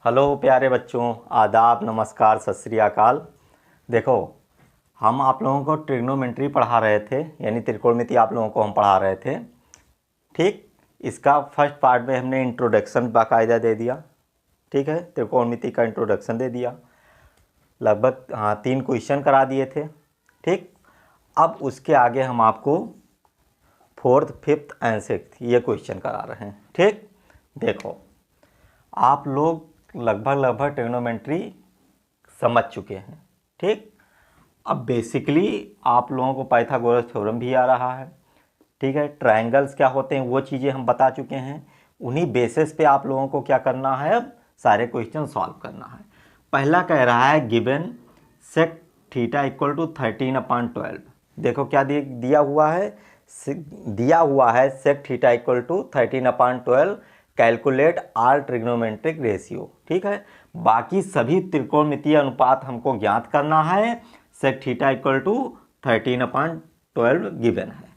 Hello प्यारे बच्चों, आदाब, नमस्कार, सत श्री अकाल। देखो, हम आप लोगों को ट्रिग्नोमेट्री पढ़ा रहे थे, यानी त्रिकोणमिति आप लोगों को हम पढ़ा रहे थे। ठीक, इसका फर्स्ट पार्ट में हमने इंट्रोडक्शन बाकायदा दे दिया। ठीक है, त्रिकोणमिति का इंट्रोडक्शन दे दिया, लगभग 3 क्वेश्चन करा दिए थे। ठीक, अब उसके आगे हम आपको 4th, 5th एंड 6th ये क्वेश्चन करा रहे हैं। ठीक, देखो आप लोग लगभग ट्रिग्नोमेट्री समझ चुके हैं। ठीक, अब बेसिकली आप लोगों को पाइथागोरस थ्योरम भी आ रहा है। ठीक है, ट्रायंगल्स क्या होते हैं वो चीज़ें हम बता चुके हैं। उन्हीं बेसिस पे आप लोगों को क्या करना है, अब सारे क्वेश्चन सॉल्व करना है। पहला कह रहा है given sec theta equal to 13/12। देखो क्या दिया हुआ है, sec theta equal to 13/12, calculate all trigonometric ratio. ठीक है, बाकी सभी त्रिकोणमितीय अनुपात हमको ज्ञात करना है। Sec theta equal to 13/12 given है।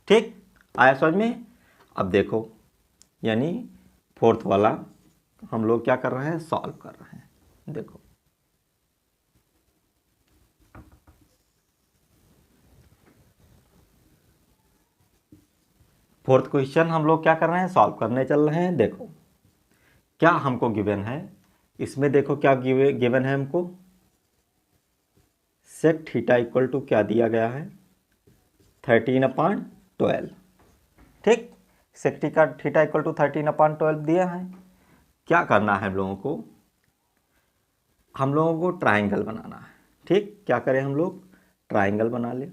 ठीक, आया समझ में। अब देखो, यानी 4th वाला हम लोग क्या कर रहे हैं, सॉल्व कर रहे हैं। देखो फोर्थ क्वेश्चन हम लोग क्या कर रहे हैं, सॉल्व करने चल रहे हैं। देखो क्या हमको गिवन है, इसमें देखो क्या गिवन है हमको, सेक थीटा इक्वल टू क्या दिया गया है, 13/12। ठीक, सेक थीटा इक्वल टू 13/12 दिया है। क्या करना है हम लोगों को ट्राइंगल बनाना है। ठीक, क्या करें हम लोग, ट्राइंगल बना ले।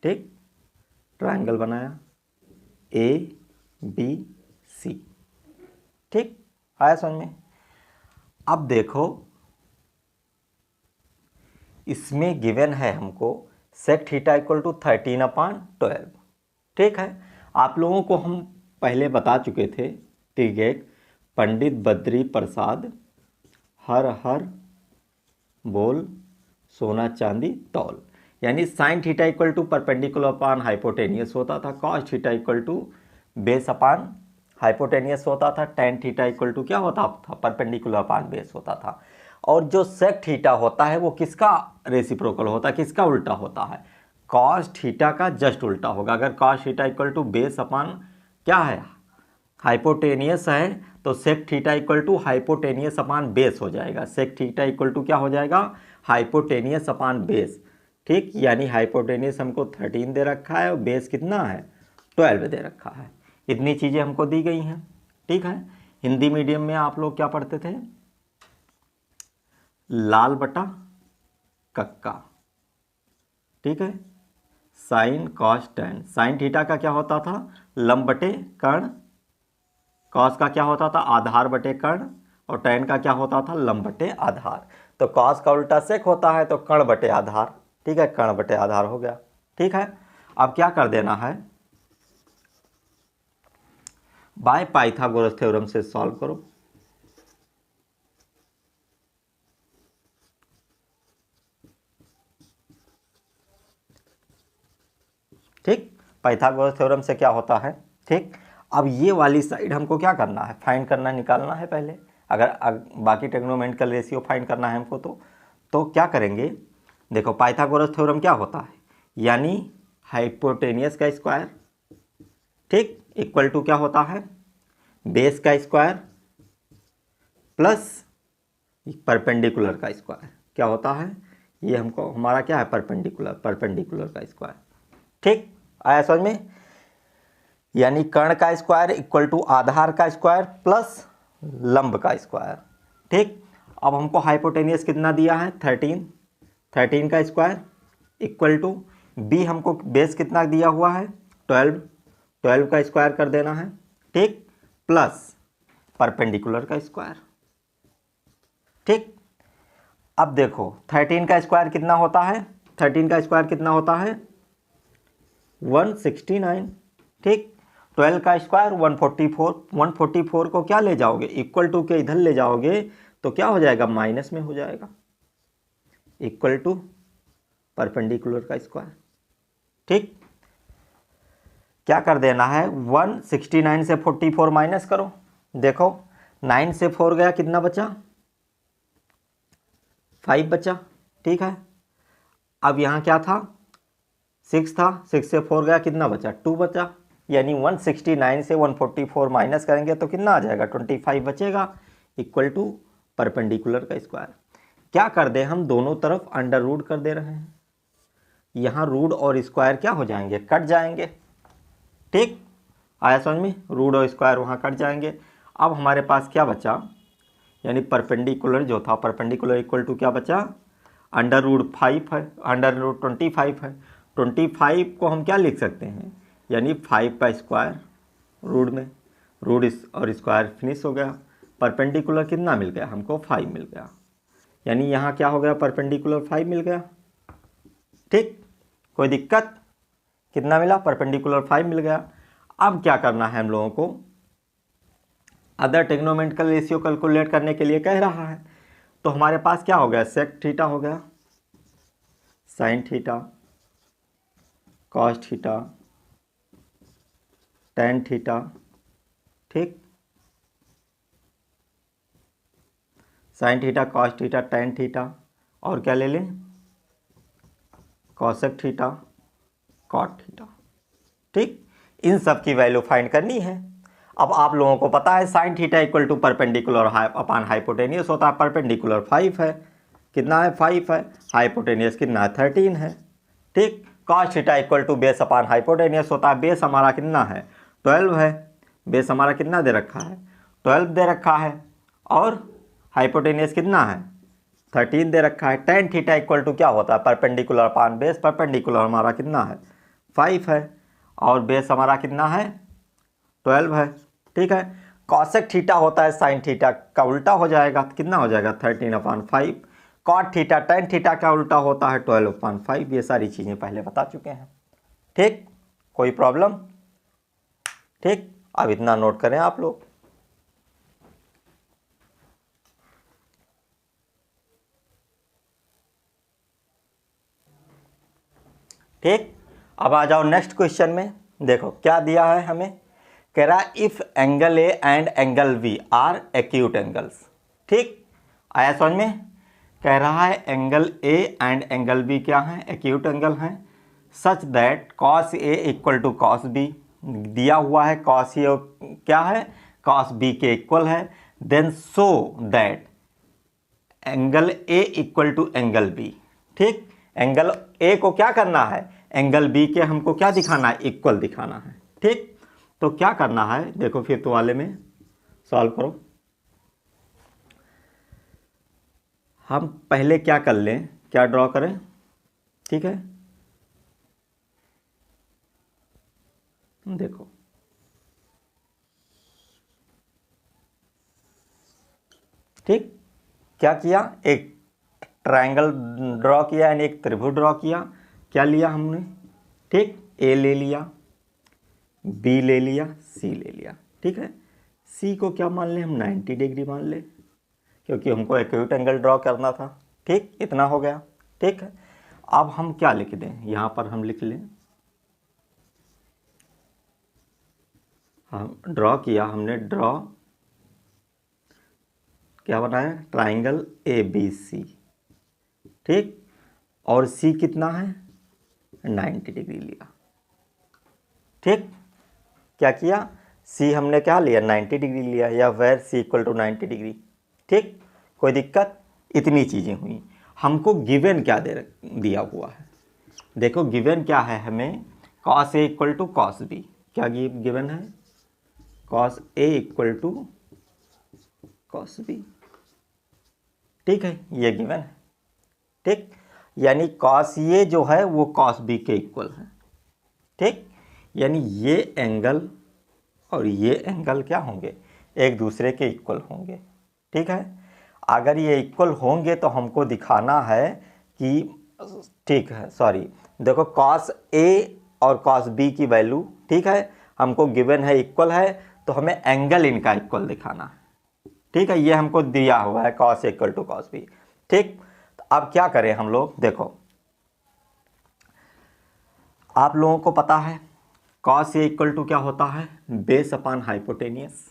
ठीक, ट्राइंगल बनाया ABC। ठीक, आया समझ में। अब देखो इसमें गिवन है हमको सेक थीटा इक्वल टू 13/12। ठीक है, आप लोगों को हम पहले बता चुके थे। ठीक है, पंडित बद्री प्रसाद हर हर बोल सोना चांदी तौल, यानी sine theta equal to perpendicular upon hypotenuse होता था, cos theta equal to base upon hypotenuse होता था, टेन थीटा इक्वल टू क्या होता था, परपेंडिकुलर अपान बेस होता था। और जो सेक थीटा होता है वो किसका रेसिप्रोकल होता है, किसका उल्टा होता है, कॉस थीटा का जस्ट उल्टा होगा। अगर cos theta equal to base upon क्या है, हाइपोटेनियस है, तो sec theta equal to hypotenuse upon base हो जाएगा। सेक थीटा इक्वल टू क्या हो जाएगा, हाइपोटेनियस अपान बेस। ठीक, यानी हाइपोटेनियस हमको 13 दे रखा है और बेस कितना है, 12 दे रखा है। इतनी चीज़ें हमको दी गई हैं। ठीक है, हिंदी मीडियम में आप लोग क्या पढ़ते थे, लाल बटा कक्का। ठीक है, sine cos tan, sine theta का क्या होता था, लंब बटे कर्ण, कॉस का क्या होता था, आधार बटे कर्ण, और टेन का क्या होता था, लंब बटे आधार। तो कॉस का उल्टा सेक होता है, तो कर्ण बटे आधार। ठीक है, कर्ण बटे आधार हो गया। ठीक है, अब क्या कर देना है, बाय पाइथागोरस थ्योरम से सॉल्व करो। ठीक, पाइथागोरस थ्योरम से क्या होता है। ठीक, अब ये वाली साइड हमको क्या करना है, फाइंड करना, निकालना है पहले। अगर बाकी ट्रिग्नोमेट्रिकल रेशियो फाइंड करना है हमको, तो क्या करेंगे। देखो पाइथागोरस थ्योरम क्या होता है, यानी हाइपोटेनियस का स्क्वायर, ठीक, इक्वल टू क्या होता है, बेस का स्क्वायर प्लस परपेंडिकुलर का स्क्वायर। क्या होता है, ये हमको हमारा क्या है, परपेंडिकुलर का स्क्वायर। ठीक, आया समझ में। यानी कर्ण का स्क्वायर इक्वल टू आधार का स्क्वायर प्लस लंब का स्क्वायर। ठीक, अब हमको हाइपोटेनियस कितना दिया है, 13 का स्क्वायर इक्वल टू बी, हमको बेस कितना दिया हुआ है, 12 का स्क्वायर कर देना है। ठीक, प्लस परपेंडिकुलर का स्क्वायर। ठीक, अब देखो 13 का स्क्वायर कितना होता है, 13 का स्क्वायर कितना होता है, 169। ठीक, 12 का स्क्वायर 144, 144 को क्या ले जाओगे, इक्वल टू के इधर ले जाओगे तो क्या हो जाएगा, माइनस में हो जाएगा, इक्वल टू परपेंडिकुलर का स्क्वायर। ठीक, क्या कर देना है, 169 से 44 माइनस करो, देखो 9 से 4 गया, कितना बचा? 5 बचा। ठीक है, अब यहाँ क्या था? 6 था, 6 से 4 गया, कितना बचा? 2 बचा। यानी 169 से 144 माइनस करेंगे तो कितना आ जाएगा? 25 बचेगा, इक्वल टू परपेंडिकुलर का स्क्वायर। क्या कर दे हम, दोनों तरफ अंडर रूट कर दे रहे हैं। यहाँ रूट और स्क्वायर क्या हो जाएंगे? कट जाएंगे। ठीक, आया समझ में? रूट और स्क्वायर वहाँ कट जाएंगे। अब हमारे पास क्या बचा? यानी परपेंडिकुलर जो था, परपेंडिकुलर इक्वल टू क्या बचा? अंडर रूट 5 है, अंडर रूट 25 है। 25 को हम क्या लिख सकते हैं? यानी 5 का स्क्वायर रूट में, रूट और स्क्वायर फिनिश हो गया। परपेंडिकुलर कितना मिल गया हमको? 5 मिल गया। यानी यहाँ क्या हो गया? परपेंडिकुलर 5 मिल गया। ठीक, कोई दिक्कत? कितना मिला? परपेंडिकुलर 5 मिल गया। अब क्या करना है हम लोगों को? अदर ट्रिग्नोमेट्रिकल रेशियो कैलकुलेट करने के लिए कह रहा है, तो हमारे पास क्या हो गया? सेक थीटा हो गया, sine theta, cos theta, tan theta. ठीक, sine theta, cos theta, tan theta, और क्या ले लें? Cosec theta, cot theta. ठीक, इन सब की वैल्यू फाइंड करनी है। अब आप लोगों को पता है sine theta equal to perpendicular upon hypotenuse होता है। परपेंडिकुलर 5 है, कितना है? 5 है। हाइपोटेनियस कितना है? 13 है। ठीक, cos theta equal to base upon hypotenuse होता है। बेस हमारा कितना है? 12 है। बेस हमारा कितना दे रखा है? 12 दे रखा है। और हाइपोटेनियस कितना है? 13 दे रखा है। टेन थीटा इक्वल टू क्या होता है? परपेंडिकुलर अपान बेस। परपेंडिकुलर हमारा कितना है? 5 है, और बेस हमारा कितना है? 12 है। ठीक है, कॉसेक थीटा होता है साइन थीटा का उल्टा हो जाएगा, कितना हो जाएगा? 13/5। कॉट थीटा टेन थीटा का उल्टा होता है 12/5। ये सारी चीज़ें पहले बता चुके हैं। ठीक, कोई प्रॉब्लम? ठीक, अब इतना नोट करें आप लोग। ठीक, अब आ जाओ नेक्स्ट क्वेश्चन में। देखो क्या दिया है हमें, कह रहा है if angle A and angle B are acute angles. ठीक, आया समझ में? कह रहा है angle A and angle B क्या है? एक्यूट एंगल हैं। Such that cos A equal to cos B, दिया हुआ है कॉस ए क्या है? कॉस बी के इक्वल है। Then so that angle A equal to angle B. ठीक, एंगल ए को क्या करना है? एंगल बी के हमको क्या दिखाना है? इक्वल दिखाना है। ठीक, तो क्या करना है? देखो फिफ्थ वाले में सॉल्व करो। हम पहले क्या कर लें, क्या ड्रॉ करें? ठीक है, देखो ठीक, क्या किया? एक ट्रायंगल ड्रॉ किया, यानी एक त्रिभुज ड्रॉ किया। क्या लिया हमने? ठीक, ए ले लिया, बी ले लिया, सी ले लिया। ठीक है, सी को क्या मान लें हम? 90 डिग्री मान लें, क्योंकि हमको एक्यूट एंगल ड्रॉ करना था। ठीक, इतना हो गया। ठीक है, अब हम क्या लिख दें? यहाँ पर हम लिख लें, हम ड्रॉ किया, हमने ड्रॉ क्या बनाया? Triangle A B C. ठीक, और सी कितना है? 90 डिग्री लिया। ठीक, क्या किया? सी हमने क्या लिया? 90 डिग्री लिया, या where C equal to 90 degree. ठीक, कोई दिक्कत? इतनी चीज़ें हुई। हमको गिवन क्या दिया हुआ है? देखो गिवन क्या है हमें? Cos A equal to cos B. क्या गिवन है? Cos A equal to cos B. ठीक है, ये गिवन है। ठीक, यानी कॉस ए जो है वो कॉस बी के इक्वल है। ठीक, यानी ये एंगल और ये एंगल क्या होंगे? एक दूसरे के इक्वल होंगे। ठीक है, अगर ये इक्वल होंगे तो हमको दिखाना है कि, ठीक है सॉरी, देखो कॉस ए और कॉस बी की वैल्यू, ठीक है, हमको गिवन है इक्वल है, तो हमें एंगल इनका इक्वल दिखाना है। ठीक है, ये हमको दिया हुआ है cos equal to cos B. ठीक, तो अब क्या करें हम लोग? देखो आप लोगों को पता है कॉस ए इक्वल टू क्या होता है? Base upon hypotenuse.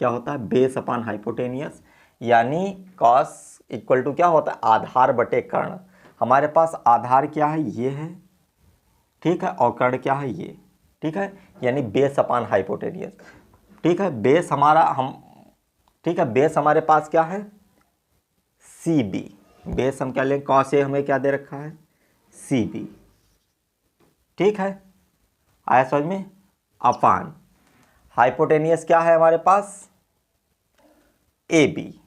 क्या होता है, बेस अपॉन हाइपोटेनियस, यानी कॉस इक्वल टू क्या होता है, आधार बटे कर्ण। हमारे पास आधार क्या है, ये है, ठीक है, और कर्ण क्या है, ये, ठीक है, यानी बेस अपॉन हाइपोटेनियस, ठीक है। बेस हमारा ठीक है, बेस हमारे पास क्या है, सी बी, बेस हम क्या लें, कॉस ए हमें क्या दे रखा है, सी बी, ठीक है, आया समझ में। अपान हाइपोटेनियस क्या है हमारे पास, ए बी,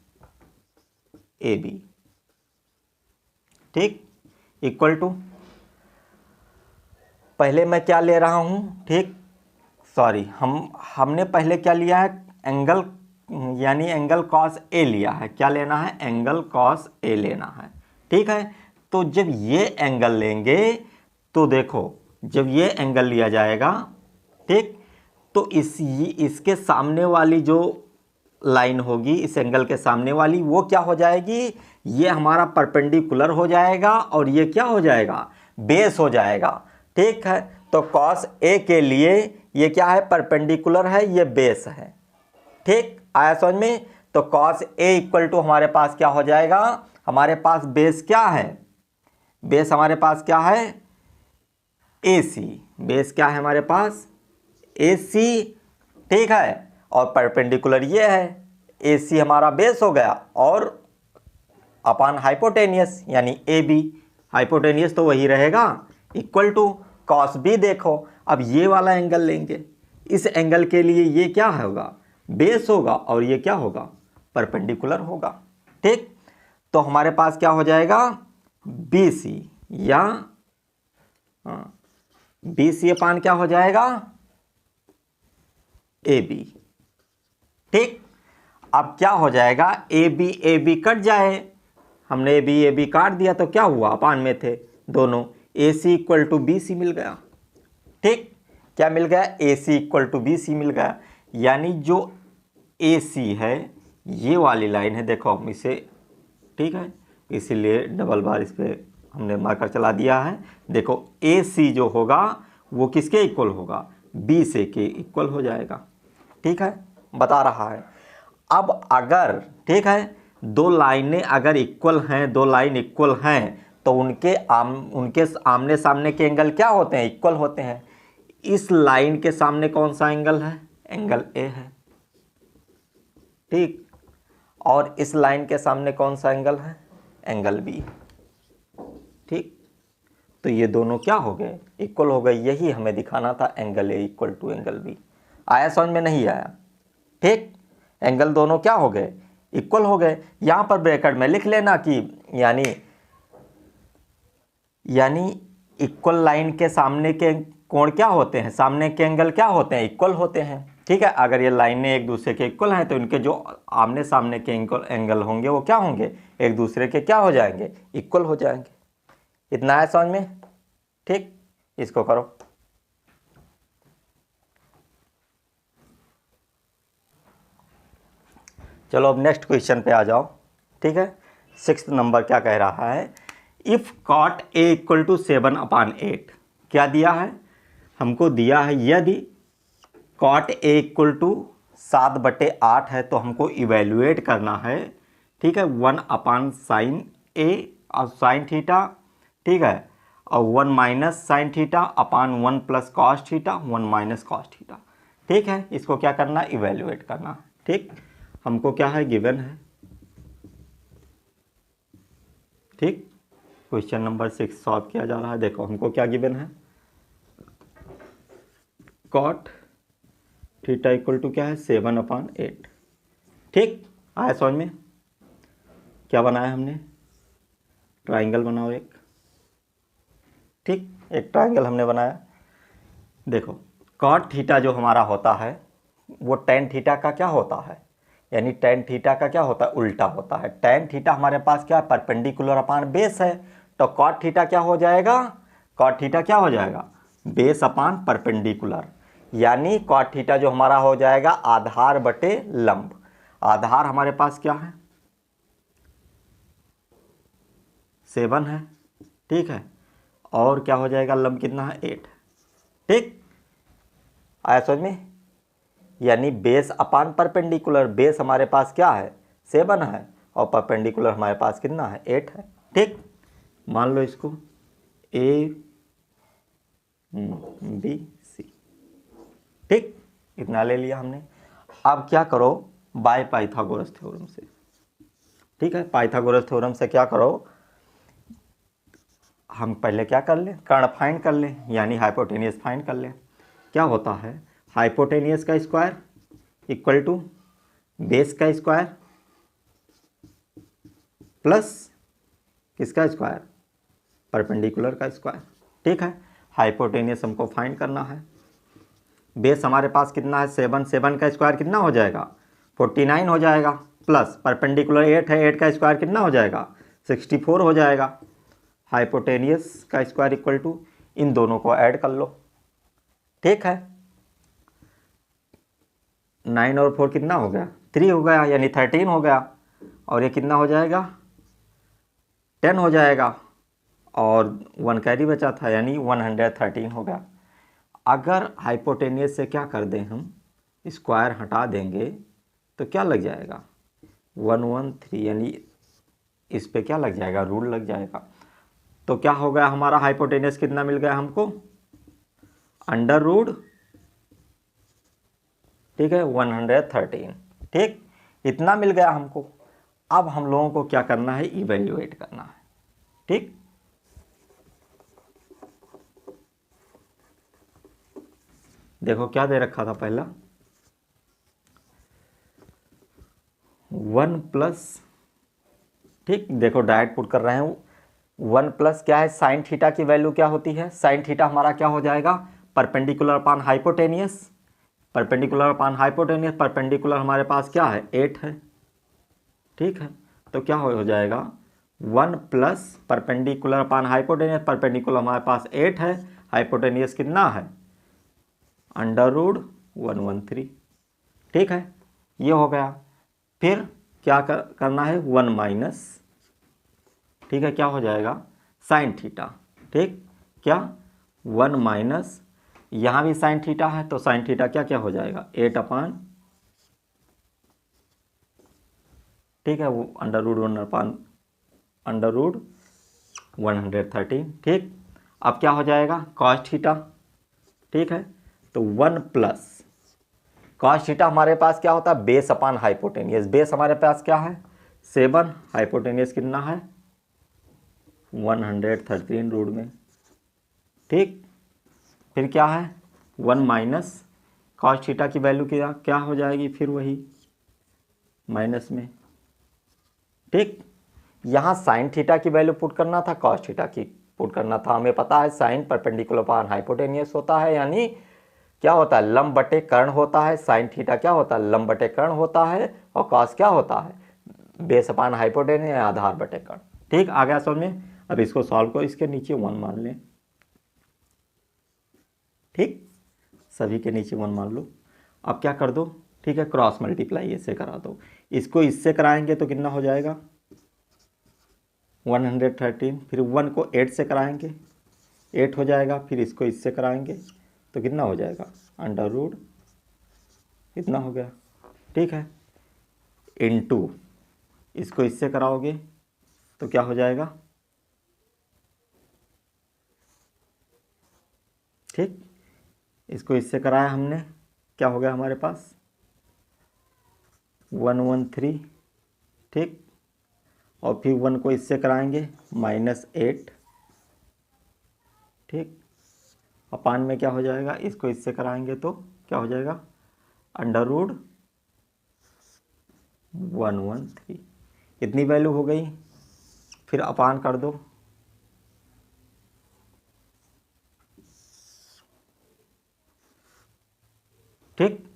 ए बी, ठीक, इक्वल टू, पहले मैं क्या ले रहा हूं, ठीक, सॉरी, हमने पहले क्या लिया है, एंगल, यानी एंगल कॉस ए लिया है, क्या लेना है, एंगल कॉस ए लेना है, ठीक है। तो जब ये एंगल लेंगे तो देखो, जब ये एंगल लिया जाएगा, ठीक, तो इसके सामने वाली जो लाइन होगी, इस एंगल के सामने वाली, वो क्या हो जाएगी, ये हमारा परपेंडिकुलर हो जाएगा और ये क्या हो जाएगा, बेस हो जाएगा, ठीक है। तो कॉस ए के लिए ये क्या है, परपेंडिकुलर है, ये बेस है, ठीक, आया समझ में। तो कॉस ए इक्वल टू हमारे पास क्या हो जाएगा, हमारे पास बेस क्या है, बेस हमारे पास क्या है, ए सी, बेस क्या है हमारे पास, ए सी, ठीक है, और परपेंडिकुलर ये है, ए सी हमारा बेस हो गया, और अपान हाइपोटेनियस यानी ए बी, हाइपोटेनियस तो वही रहेगा, इक्वल टू कॉस बी। देखो अब ये वाला एंगल लेंगे, इस एंगल के लिए ये क्या होगा, बेस होगा, और ये क्या होगा, परपेंडिकुलर होगा, ठीक। तो हमारे पास क्या हो जाएगा, बी सी, या बी सी अपान क्या हो जाएगा, ए बी, ठीक। अब क्या हो जाएगा, ए बी कट जाए, हमने ए बी काट दिया तो क्या हुआ, अपान में थे दोनों, ए सी इक्वल टू बी सी मिल गया, ठीक, क्या मिल गया, ए सी इक्वल टू बी सी मिल गया, यानी जो ए सी है, ये वाली लाइन है, देखो हम इसे, ठीक है, इसीलिए डबल बार इस पर हमने मार्कर चला दिया है। देखो ए सी जो होगा वो किसके इक्वल होगा, बी से के इक्वल हो जाएगा, ठीक है, बता रहा है। अब अगर, ठीक है, दो लाइनें अगर इक्वल हैं, दो लाइन इक्वल हैं, तो उनके आमने सामने के एंगल क्या होते हैं, इक्वल होते हैं। इस लाइन के सामने कौन सा एंगल है, एंगल ए है, ठीक, और इस लाइन के सामने कौन सा एंगल है, एंगल बी, ठीक। तो ये दोनों क्या हो गए, इक्वल हो गए, यही हमें दिखाना था, angle A equal to angle B. आया समझ में, नहीं आया, ठीक, एंगल दोनों क्या हो गए, इक्वल हो गए। यहां पर ब्रैकेट में लिख लेना कि यानी इक्वल लाइन के सामने के कोण क्या होते हैं, सामने के एंगल क्या होते हैं, इक्वल होते हैं, ठीक है। अगर ये लाइनें एक दूसरे के इक्वल हैं तो इनके जो आमने सामने के एंगल होंगे वो क्या होंगे, एक दूसरे के क्या हो जाएंगे, इक्वल हो जाएंगे। इतना है समझ में, ठीक, इसको करो। चलो अब नेक्स्ट क्वेश्चन पे आ जाओ, ठीक है। 6th नंबर क्या कह रहा है, if cot A equal to 7/8, क्या दिया है हमको, दिया है यदि कॉट ए इक्वल टू 7/8 है तो हमको इवेल्युएट करना है, ठीक है, 1/sin ए और साइन थीटा, ठीक है, और 1 - sin theta upon 1 + cos theta 1 - cos theta, ठीक है। इसको क्या करना, इवेल्युएट करना, ठीक। हमको क्या है, गिवन है, ठीक। क्वेश्चन नंबर 6 सॉल्व किया जा रहा है। देखो हमको क्या गिवन है, कॉट थीटा इक्वल टू क्या है, 7/8, ठीक। आया समझ में, क्या बनाया हमने, ट्राइंगल बनाओ एक, ठीक, एक ट्राइंगल हमने बनाया। देखो कॉट थीटा जो हमारा होता है वो टेन थीटा का क्या होता है, यानी टेन थीटा का क्या होता है, उल्टा होता है। टेन थीटा हमारे पास क्या है, परपेंडिकुलर अपान बेस है, तो कॉट थीटा क्या हो जाएगा, कॉट थीटा क्या हो जाएगा, बेस अपान परपेंडिकुलर, यानी कॉट थीटा जो हमारा हो जाएगा आधार बटे लंब। आधार हमारे पास क्या है, 7 है, ठीक है, और क्या हो जाएगा, लंब कितना है, 8, ठीक। आया समझ में, यानी बेस अपान परपेंडिकुलर। बेस हमारे पास क्या है 7 है और परपेंडिकुलर हमारे पास कितना है 8 है। ठीक, मान लो इसको ए बी सी। ठीक, इतना ले लिया हमने। अब क्या करो बाय पाइथागोरस थ्योरम से। ठीक है, पाइथागोरस थ्योरम से क्या करो, हम पहले क्या कर लें कर्ण फाइंड कर लें, यानी हाइपोटेनियस फाइंड कर लें। क्या होता है हाइपोटेनियस का स्क्वायर इक्वल टू बेस का स्क्वायर प्लस किसका स्क्वायर परपेंडिकुलर का स्क्वायर। ठीक है, हाइपोटेनियस हमको फाइंड करना है। बेस हमारे पास कितना है 7, 7 का स्क्वायर कितना हो जाएगा 49 हो जाएगा, प्लस परपेंडिकुलर 8 है, 8 का स्क्वायर कितना हो जाएगा 64 हो जाएगा। हाइपोटेनियस का स्क्वायर इक्वल टू इन दोनों को ऐड कर लो। ठीक है, 9 और 4 कितना हो गया 3 हो गया, यानी 13 हो गया, और ये कितना हो जाएगा 10 हो जाएगा, और 1 कैरी बचा था यानी 113 हो गया। अगर हाइपोटेनियस से क्या कर दें हम स्क्वायर हटा देंगे तो क्या लग जाएगा 113, यानी इस पे क्या लग जाएगा रूल लग जाएगा। तो क्या हो गया हमारा हाइपोटेनियस कितना मिल गया हमको अंडर रूट। ठीक है 113। ठीक, इतना मिल गया हमको। अब हम लोगों को क्या करना है इवेल्युएट करना है। ठीक, देखो क्या दे रखा था पहला 1 प्लस। ठीक, देखो डायरेक्ट पुट कर रहे हैं 1 प्लस क्या है साइन थीटा की वैल्यू क्या होती है, साइन थीटा हमारा क्या हो जाएगा perpendicular upon hypotenuse. Perpendicular upon hypotenuse, perpendicular हमारे पास क्या है 8 है। ठीक है, तो क्या हो जाएगा 1 plus perpendicular upon hypotenuse, perpendicular हमारे पास 8 है, हाइपोटेनियस कितना है अंडर रूट 113। ठीक है, ये हो गया। फिर क्या करना है 1 माइनस। ठीक है, क्या हो जाएगा साइन थीटा। ठीक, क्या 1 माइनस, यहाँ भी साइन थीटा है तो साइन थीटा क्या क्या हो जाएगा 8 अपान। ठीक है, वो under root 1 upon under root 113। ठीक, अब क्या हो जाएगा कॉस थीटा। ठीक है, तो 1 प्लस कॉस थीटा हमारे पास क्या होता है बेस अपान हाइपोटेनियस। बेस हमारे पास क्या है 7, हाइपोटेनियस कितना है 113 रूट में। ठीक, फिर क्या है 1 माइनस कॉस थीटा की वैल्यू क्या क्या हो जाएगी फिर वही माइनस में। ठीक, यहाँ साइन थीटा की वैल्यू पुट करना था, कॉस थीटा की पुट करना था। हमें पता है साइन परपेंडिकुलर अपान हाइपोटेनियस होता है, यानी क्या होता है लंब बटे कर्ण होता है। साइन थीटा क्या होता है लंब बटे कर्ण होता है, और कॉस क्या होता है बेस अपान हाइपोटेनियस आधार बटे कर्ण। ठीक, आ गया समझ में। अब इसको सॉल्व करो, इसके नीचे 1 मान लें। ठीक, सभी के नीचे 1 मान लो। अब क्या कर दो ठीक है क्रॉस मल्टीप्लाई ऐसे करा दो। इसको इससे कराएंगे तो कितना हो जाएगा 113। फिर 1 को 8 से कराएंगे 8 हो जाएगा, फिर इसको इससे कराएंगे तो कितना हो जाएगा अंडर रूट इतना हो गया। ठीक है, इनटू इसको इससे कराओगे तो क्या हो जाएगा। ठीक, इसको इससे कराया हमने, क्या हो गया हमारे पास 113। ठीक, और फिर 1 को इससे कराएंगे -8। ठीक, अपान में क्या हो जाएगा इसको इससे कराएंगे तो क्या हो जाएगा अंडर रूट 113। इतनी वैल्यू हो गई, फिर अपान कर दो। ठीक,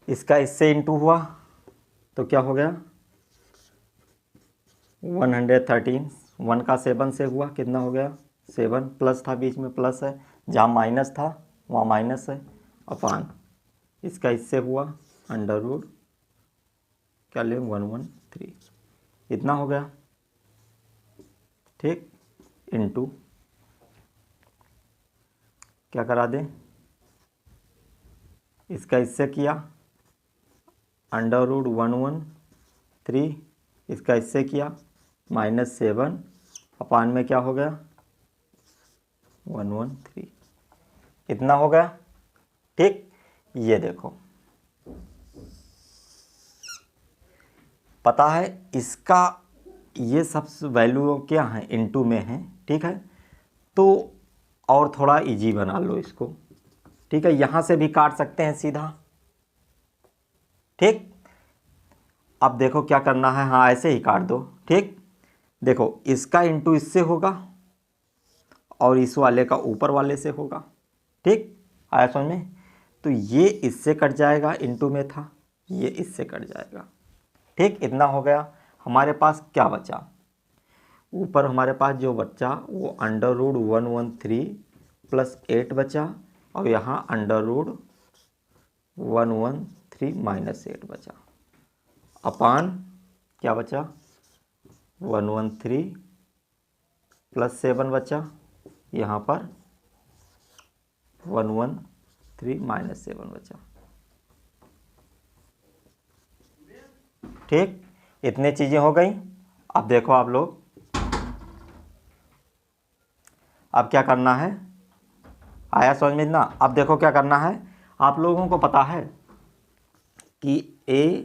इसका इससे इंटू हुआ तो क्या हो गया 113। 1 का 7 से हुआ कितना हो गया 7, प्लस था बीच में प्लस है, जहाँ माइनस था वहाँ माइनस है, अपान इसका इससे हुआ अंडर रूट क्या ले 113 इतना हो गया। ठीक, इनटू क्या करा दें, इसका इससे किया √113, इसका इससे किया -7 अपान में क्या हो गया 113, इतना हो गया। ठीक, ये देखो पता है इसका ये सब वैल्यू क्या है इनटू में है। ठीक है, तो और थोड़ा इजी बना लो इसको। ठीक है, यहाँ से भी काट सकते हैं सीधा। ठीक, अब देखो क्या करना है, हाँ ऐसे ही काट दो। ठीक, देखो इसका इंटू इससे होगा और इस वाले का ऊपर वाले से होगा। ठीक, आया समझ में? तो ये इससे कट जाएगा, इंटू में था, ये इससे कट जाएगा। ठीक, इतना हो गया। हमारे पास क्या बचा, ऊपर हमारे पास जो बचा वो √113 + 8 बचा और यहाँ √113 - 8 बचा अपान क्या बचा 113 + 7 बचा, यहाँ पर 113 - 7 बचा। ठीक, इतने चीज़ें हो गई। अब देखो आप लोग, अब क्या करना है, आया समझ में ना? अब देखो क्या करना है, आप लोगों को पता है कि a²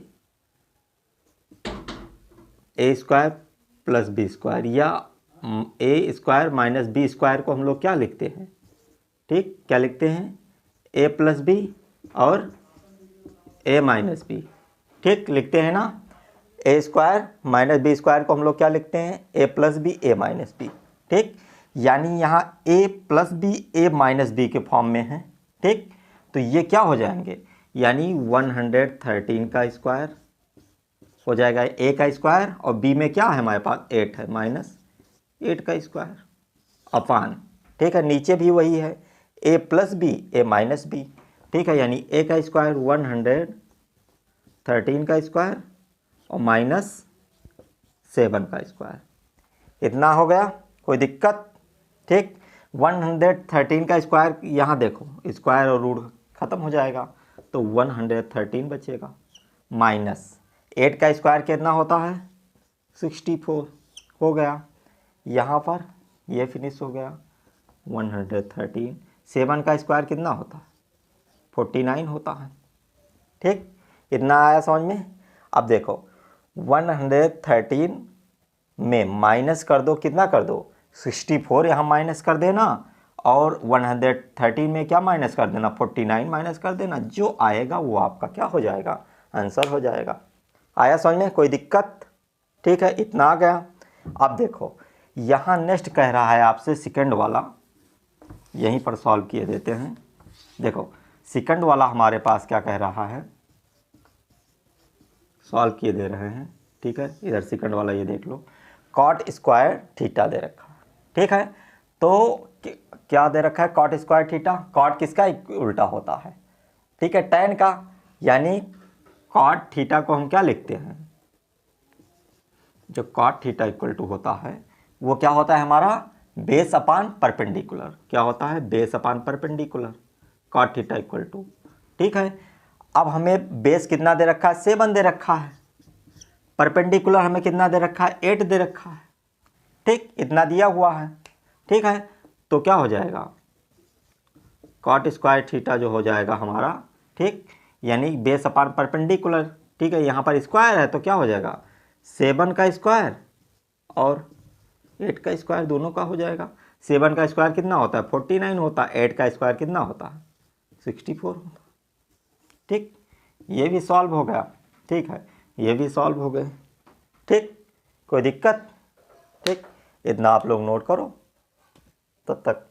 + b² या a² - b² को हम लोग क्या लिखते हैं? ठीक, क्या लिखते हैं, a + b और a - b। ठीक, लिखते हैं ना, a² - b² को हम लोग क्या लिखते हैं, a + b a - b। ठीक, यानी यहाँ a + b a - b के फॉर्म में है। ठीक, तो ये क्या हो जाएंगे, यानी 113 का स्क्वायर हो जाएगा a का स्क्वायर और b में क्या है हमारे पास 8 है, -8 का स्क्वायर अपान। ठीक है, नीचे भी वही है a + b a - b। ठीक है, यानी a का स्क्वायर 113 का स्क्वायर और -7 का स्क्वायर, इतना हो गया। कोई दिक्कत? ठीक, 113 का स्क्वायर, यहाँ देखो स्क्वायर और रूट ख़त्म हो जाएगा तो 113 बचेगा, -8 का स्क्वायर कितना होता है 64 हो गया। यहाँ पर ये फिनिश हो गया 113। 7 का स्क्वायर कितना होता है 49 होता है। ठीक, इतना आया समझ में? अब देखो 113 में माइनस कर दो, कितना कर दो 64 यहाँ माइनस कर देना और 113 में क्या माइनस कर देना 49 माइनस कर देना, जो आएगा वो आपका क्या हो जाएगा आंसर हो जाएगा। आया समझ में? कोई दिक्कत? ठीक है, इतना आ गया। अब देखो यहाँ नेक्स्ट कह रहा है आपसे सेकंड वाला, यहीं पर सॉल्व किए देते हैं। देखो सेकंड वाला हमारे पास क्या कह रहा है, सॉल्व किए दे रहे हैं। ठीक है, इधर सेकंड वाला ये देख लो, cot स्क्वायर थीटा दे रखा है। ठीक है, तो क्या दे रखा है cot स्क्वायर थीटा, cot किसका उल्टा होता है, ठीक है tan का, यानी cot थीटा को हम क्या लिखते हैं, जो cot थीटा = होता है वो क्या होता है हमारा बेस अपान परपेंडिकुलर। क्या होता है base upon perpendicular, cot theta = ठीक है। अब हमें बेस कितना दे रखा है 7 दे रखा है, परपेंडिकुलर हमें कितना दे रखा है 8 दे रखा है। ठीक, इतना दिया हुआ है। ठीक है, तो क्या हो जाएगा cot स्क्वायर थीटा जो हो जाएगा हमारा, ठीक, यानी बेस अपान परपेंडिकुलर। ठीक है, यहाँ पर स्क्वायर है तो क्या हो जाएगा 7 का स्क्वायर और 8 का स्क्वायर दोनों का हो जाएगा। 7 का स्क्वायर कितना होता है 49 होता है, 8 का स्क्वायर कितना होता है 64 होता है। ठीक, ये भी सॉल्व हो गया। ठीक है, ये भी सॉल्व हो गए। ठीक, कोई दिक्कत? ठीक, इतना आप लोग नोट करो तब तक।